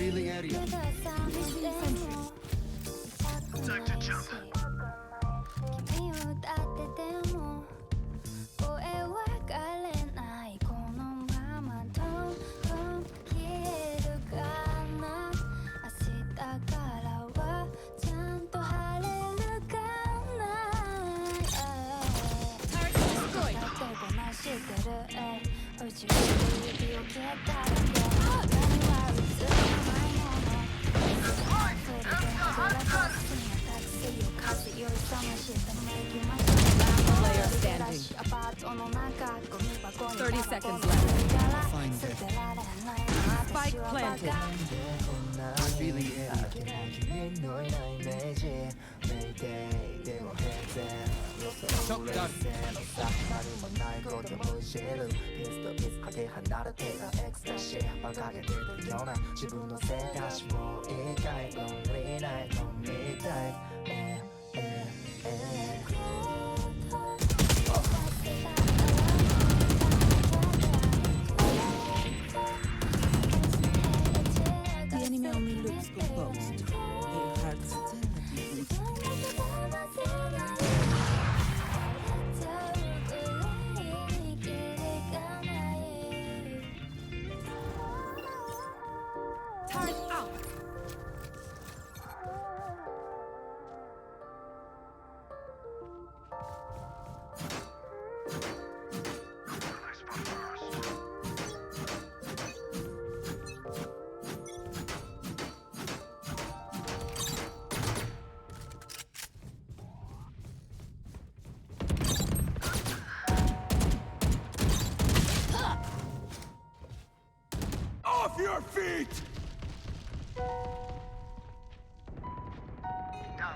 Revealing area. Time to jump. Player standing. 30 seconds left. Find it. Spike planted. Revealing area. Shot done. The enemy only looks composed. Their hearts still at you. Turret out. Off your feet! Down.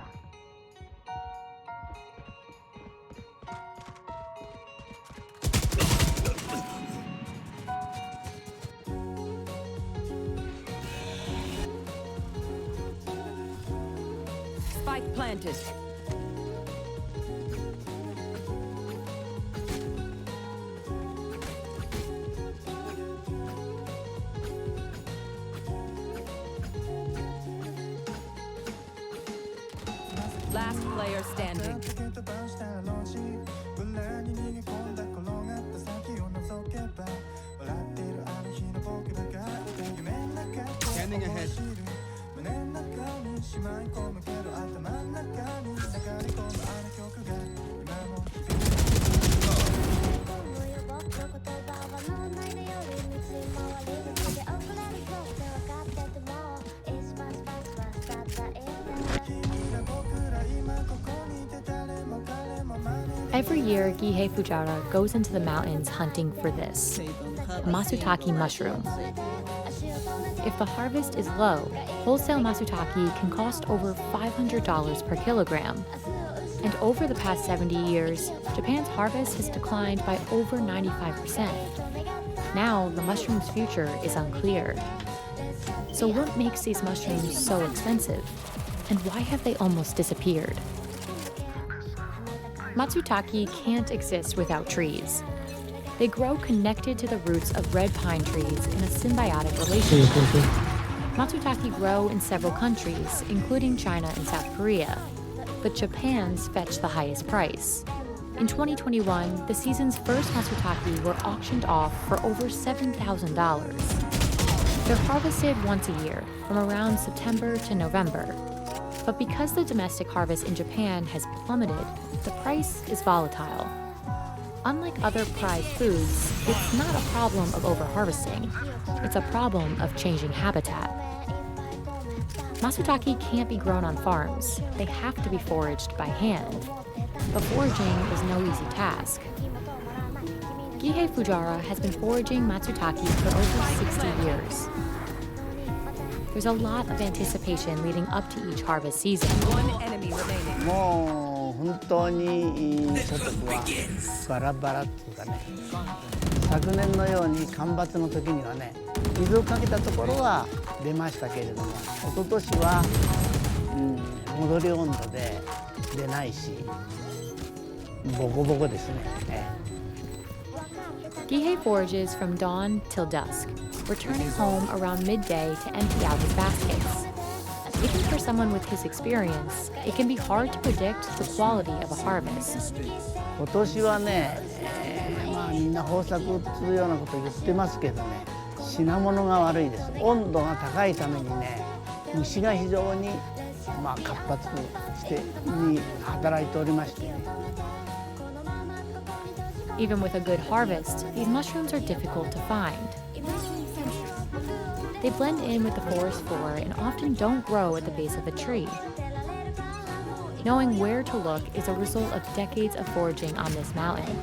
Spike planted. Last player standing. Standing ahead. Every year, Gihei Fujara goes into the mountains hunting for this, Masutake mushroom. If the harvest is low, wholesale Masutake can cost over $500 per kilogram. And over the past 70 years, Japan's harvest has declined by over 95%. Now, the mushroom's future is unclear. So what makes these mushrooms so expensive? And why have they almost disappeared? Matsutake can't exist without trees. They grow connected to the roots of red pine trees in a symbiotic relationship. Matsutake grow in several countries, including China and South Korea, but Japan's fetch the highest price. In 2021, the season's first Matsutake were auctioned off for over $7,000. They're harvested once a year, from around September to November. But because the domestic harvest in Japan has plummeted, the price is volatile. Unlike other prized foods, it's not a problem of overharvesting. It's a problem of changing habitat. Masutake can't be grown on farms. They have to be foraged by hand. But foraging is no easy task. Gihei Fujara has been foraging Matsutake for over 60 years. There's a lot of anticipation leading up to each harvest season. One enemy remaining. もう本当に所得はバラバラっていうかね、昨年のように干ばつの時にはね、水をかけたところは出ましたけれども、一昨年は、戻り温度で出ないし、ボコボコですね。Gihei forages from dawn till dusk. returning home around midday to empty out his baskets. Even for someone with his experience, it can be hard to predict the quality of a harvest. 今年はね、みんな豊作っていうようなこと言ってますけどね、品物が悪いです。温度が高いためにね、虫が非常に活発に働いておりましてね。Even with a good harvest, these mushrooms are difficult to find. They blend in with the forest floor and often don't grow at the base of a tree. Knowing where to look is a result of decades of foraging on this mountain.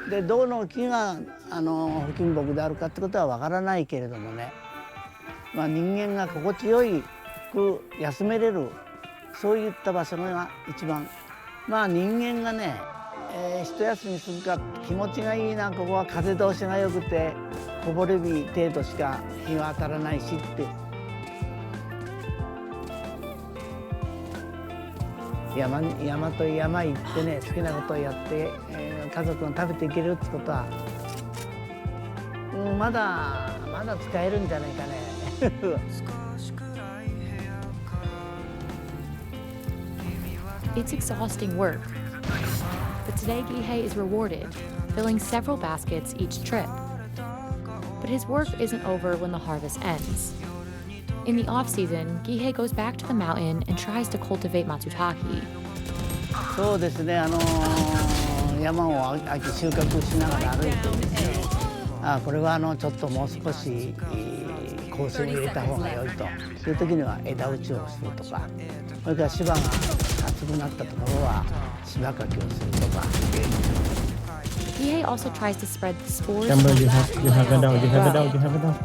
でどの木が不金木であるかってことはわからないけれどもね、人間が心地よく休めれるそういった場所が一番人間がね、一休みするか気持ちがいいな、ここは風通しが良くてこぼれ日程度しか日は当たらないしって山と山行ってね、好きなことをやって、家族が食べていけるってことは、まだ使えるんじゃないかね。It's exhausting work, but today Gihei is rewarded, filling several baskets each trip. But his work isn't over when the harvest ends. In the off-season, Gihei goes back to the mountain and tries to cultivate matsutake. そうですね、山を秋収穫しながら歩いてですね、これはちょっともう少し香水を入れた方が良いという時には枝打ちをするとか、それから芝が厚くなったところは芝かきをするとか。Gihei also tries to spread the spores. You have it out.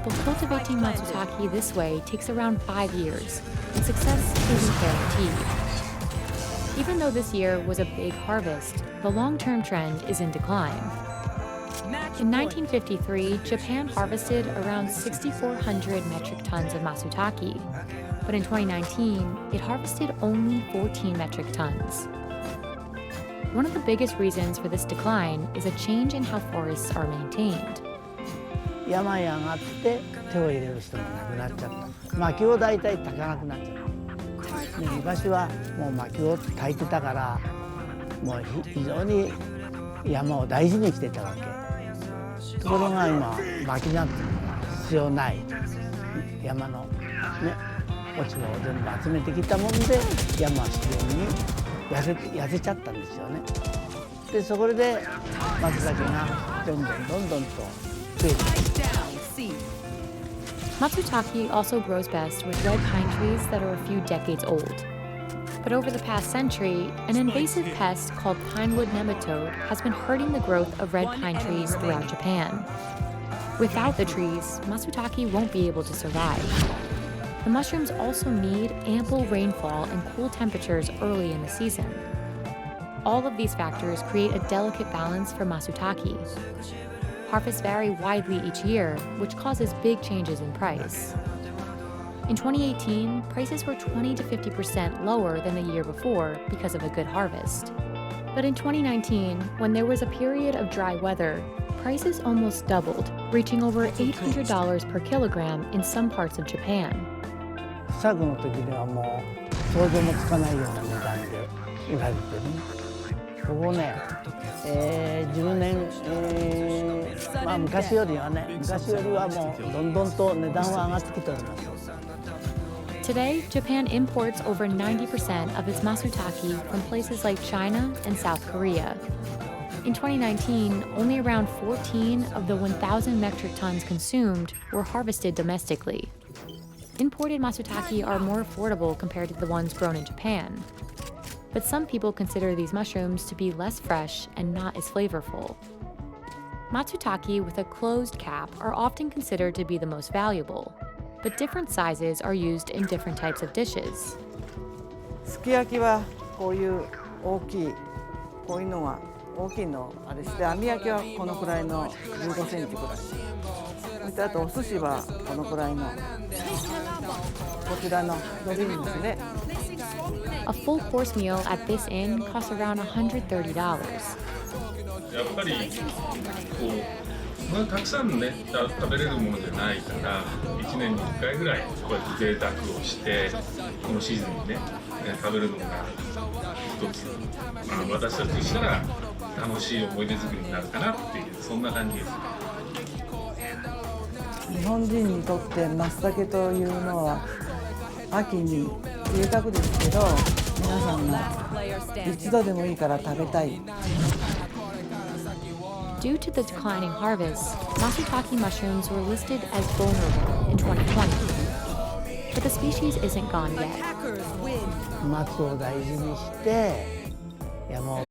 But cultivating matsutake this way takes around 5 years, and success isn't guaranteed. Even though this year was a big harvest, the long-term trend is in decline. In 1953, Japan harvested around 6,400 metric tons of matsutake, but in 2019, it harvested only 14 metric tons. One of the biggest reasons for this decline is a change in how forests are maintained. 山へ上がって手を入れる人もなくなっちゃった。薪を大体焚かなくなっちゃった。昔はもう薪を焚いてたから、もう非常に山を大事にしてたわけ。ところが今薪なんていうのが必要ない。山のね、落ち葉を全部集めてきたもんで、山は自然に痩せちゃったんですよね。でそこで松茸がどんどんと増えてきて。Matsutake also grows best with red pine trees that are a few decades old. But over the past century, an invasive pest called pinewood nematode has been hurting the growth of red pine trees throughout Japan. Without the trees, matsutake won't be able to survive. The mushrooms also need ample rainfall and cool temperatures early in the season. All of these factors create a delicate balance for matsutake. Harvests vary widely each year, which causes big changes in price. In 2018, prices were 20 to 50% lower than the year before because of a good harvest. But in 2019, when there was a period of dry weather, prices almost doubled, reaching over $800 per kilogram in some parts of Japan. 不作の時にはもう想像もつかないような値段で売られてる。ここね、10年、昔よりはもうどんどんと値段は上がってきております。Today, Japan imports over 90% of its matsutake from places like China and South Korea. In 2019, only around 14 of the 1,000 metric tons consumed were harvested domestically. Imported matsutake are more affordable compared to the ones grown in Japan. But some people consider these mushrooms to be less fresh and not as flavorful. Matsutake with a closed cap are often considered to be the most valuable, but different sizes are used in different types of dishes. すき焼きはこういう大きい、こういうのが大きいのあれして、網焼きはこのくらいの15センチくらい。そしてあとお寿司はこのくらいのこちらのドリルですね。A full course meal at this inn costs around $130. やっぱりこうまあ、たくさんね食べれるものじゃないから1年に1回ぐらいこうやって贅沢をしてこのシーズンにね食べるのが一つ、まあ、私たちとしたら楽しい思い出作りになるかなっていうそんな感じですね。日本人にとって松茸というのは秋に贅沢ですけど、皆さんが一度でもいいから食べたい。Due to the declining harvest, Masutake mushrooms were listed as vulnerable in 2020. But the species isn't gone yet. 松を大事にして山を